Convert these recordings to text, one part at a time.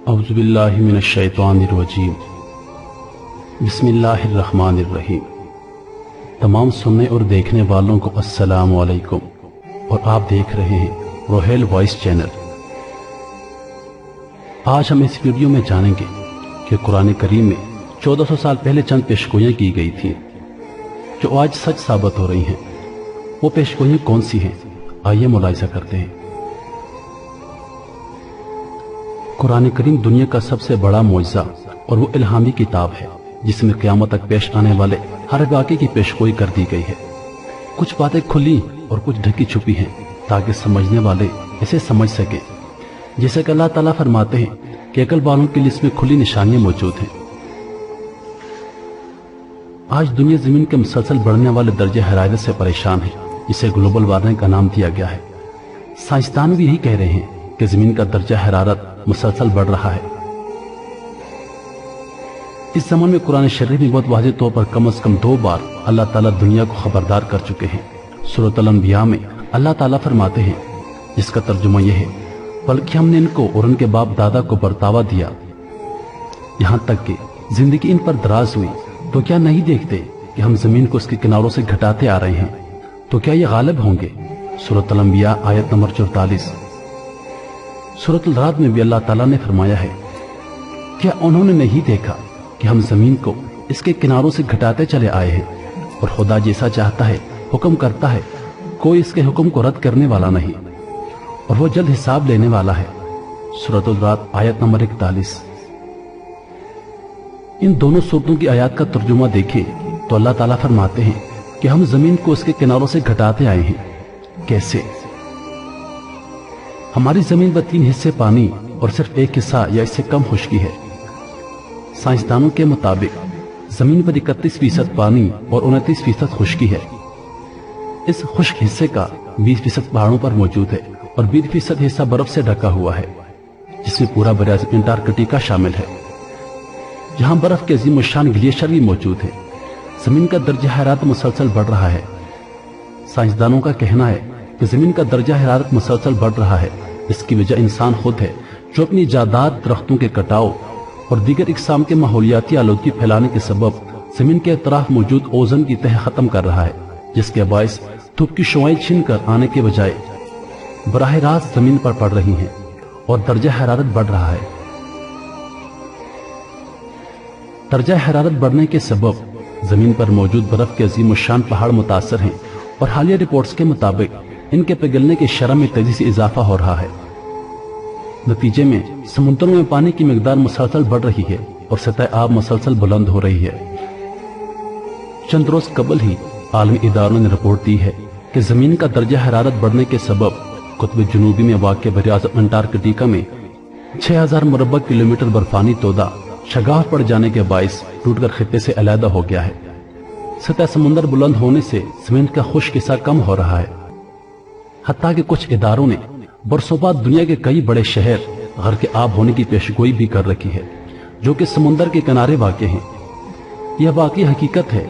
अऊज़ु बिल्लाहि मिनश शैतानिर रजीम। बिस्मिल्लाहिर्रहमानिर्रहीम। तमाम सुनने और देखने वालों को अस्सलाम वालेकुम, और आप देख रहे हैं रोहेल वॉइस चैनल। आज हम इस वीडियो में जानेंगे कि कुरान करीम में 1400 साल पहले चंद पेशगोइयां की गई थी जो आज सच साबित हो रही हैं। वो पेशगोइयां कौन सी हैं, आइए मुलाहिजा करते हैं। कुरान करीम दुनिया का सबसे बड़ा मुआजिज़ा और वो इल्हामी किताब है जिसमें क़यामत तक पेश आने वाले हर वाक़े की पेशगोई कर दी गई है। कुछ बातें खुली और कुछ ढकी छुपी हैं ताकि समझने वाले इसे समझ सकें। जैसे कि अल्लाह ताला फरमाते हैं कि अकल वालों के लिए इसमें खुली निशानियां मौजूद हैं। आज दुनिया जमीन के मुसलसल बढ़ने वाले दर्जे हरारत से परेशान है, जिसे ग्लोबल वार्मिंग का नाम दिया गया है। साइंसदान भी यही कह रहे हैं कि जमीन का दर्जा हरारत मुसलसल बढ़ रहा है। इस ज़माने में कुरान शरीफ में बहुत वाज़ेह तौर पर कम से कम 2 बार अल्लाह ताला दुनिया को खबरदार कर चुके हैं। सूरत अल-अंबिया में अल्लाह ताला फरमाते हैं, जिसका तर्जुमा यह है, बल्कि हमने इनको और उनके बाप दादा को बर्तावा दिया यहाँ तक कि जिंदगी इन पर दराज हुई, तो क्या नहीं देखते कि हम जमीन को उसके किनारों से घटाते आ रहे हैं, तो क्या ये गालिब होंगे। सूरत अल-अंबिया आयत नंबर 44। सूरत अल-राद में भी अल्लाह ताला ने फरमाया है, क्या उन्होंने नहीं देखा कि हम जमीन को इसके किनारों से घटाते चले आए हैं, और खुदा जैसा चाहता है हुक्म करता है, कोई इसके हुक्म को रद्द करने वाला नहीं, और वो जल्द हिसाब लेने वाला है। सूरत अल-राद आयत नंबर 41। इन दोनों सूरतों की आयत का तर्जुमा देखें तो अल्लाह ताला फरमाते हैं कि हम जमीन को उसके किनारों से घटाते आए हैं। कैसे? हमारी जमीन पर 3 हिस्से पानी और सिर्फ 1 हिस्सा या इससे कम खुश्की है। साइंसदानों के मुताबिक जमीन पर 31% पानी और 29% खुश्की है। इस खुश्क हिस्से का 20% पहाड़ों पर मौजूद है और 20% हिस्सा बर्फ से ढका हुआ है, जिसमें पूरा बराज़ अंटार्कटिका शामिल है, जहां बर्फ के अजीम शान ग्लेशियर भी मौजूद है। जमीन का दर्जा हरारत मुसलसल बढ़ रहा है। साइंसदानों का कहना है कि जमीन का दर्जा हरारत मुसलसल बढ़ रहा है। इसकी वजह इंसान खुद है, जो अपनी जायदाद, दरख्तों के कटाव और दीगर इकसाम के माहौलियाती आलूदगी फैलाने के सबब जमीन के अतराफ मौजूद ओजन की तह खत्म कर रहा है, जिसके बायस धूप की शुआएं छीन कर आने के बजाय बराह रास्त जमीन पर पड़ रही हैं और दर्जा हरारत बढ़ रहा है। दर्जा हरारत बढ़ने के सबब जमीन पर मौजूद बर्फ के अजीम शान पहाड़ मुतासर हैं, और हालिया रिपोर्ट्स के मुताबिक इनके पिघलने की शरह में तेजी से इजाफा हो रहा है। नतीजे में समुद्रों में पानी की मिकदार मुसलसल बढ़ रही है और सतह आब मुसलसल बुलंद हो रही है। चंद रोज कबल ही आलमी इदारों ने रिपोर्ट दी है कि जमीन का दर्जा हरारत बढ़ने के सबब कुतुब जनूबी में वाक़ बराज़ अंटार्कटिका में 6000 मुरब्बा किलोमीटर बर्फानी तोदा शगाफ पड़ जाने के बायस टूटकर खित्ते से अलहदा हो गया है। सतह समुंदर बुलंद होने से जमीन का खुश्क हिस्सा कम हो रहा है। हत्ता कि कुछ इदारों ने बरसों बाद दुनिया के कई बड़े शहर घर के आब होने की पेशगोई भी कर रखी है, जो कि समुंदर के किनारे वाक़ हैं। यह वाकई हकीकत है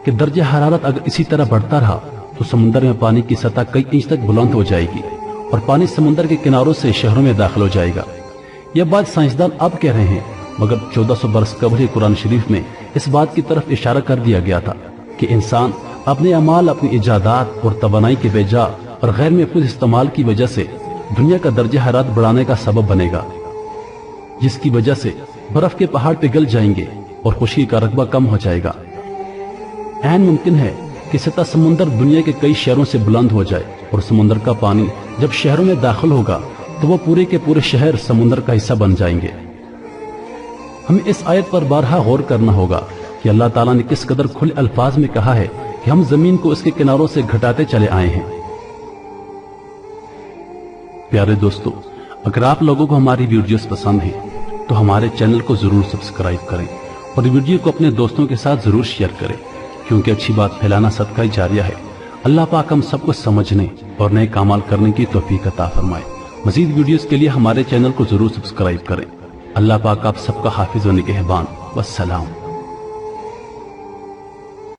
कि दर्जा हरारत अगर इसी तरह बढ़ता रहा तो समुंदर में पानी की सतह कई इंच तक बुलंद हो जाएगी और पानी समुंदर के किनारों से शहरों में दाखिल हो जाएगा। यह बात साइंसदान अब कह रहे हैं, मगर 1400 बरस कबल ही कुरान शरीफ में इस बात की तरफ इशारा कर दिया गया था कि इंसान अपने अमाल, अपनी इजादात और तवानाई के बेजा और गैर महफूज इस्तेमाल की वजह से दुनिया का दर्जा हरारत बढ़ाने का सबब बनेगा, जिसकी वजह से बर्फ के पहाड़ पिघल जाएंगे और खुश्की का रकबा कम हो जाएगा। ऐन मुमकिन है कि सतह समुंदर दुनिया के कई शहरों से बुलंद हो जाए, और समुंदर का पानी जब शहरों में दाखिल होगा तो वो पूरे के पूरे शहर समुंदर का हिस्सा बन जाएंगे। हमें इस आयत पर बारहा गौर करना होगा कि अल्लाह ताला ने किस कदर खुले अल्फाज में कहा है कि हम जमीन को उसके किनारों से घटाते चले आए हैं। प्यारे दोस्तों, अगर आप लोगों को हमारी वीडियोस पसंद हैं तो हमारे चैनल को जरूर सब्सक्राइब करें और वीडियो को अपने दोस्तों के साथ जरूर शेयर करें, क्योंकि अच्छी बात फैलाना सदका जारिया है। अल्लाह पाक हम सबको समझने और नए कामाल करने की तौफीक अता फरमाए। मजीद वीडियोस के लिए हमारे चैनल को जरूर सब्सक्राइब करें। अल्लाह पाक आप सबका हाफिज व निगहबान। वस्सलाम।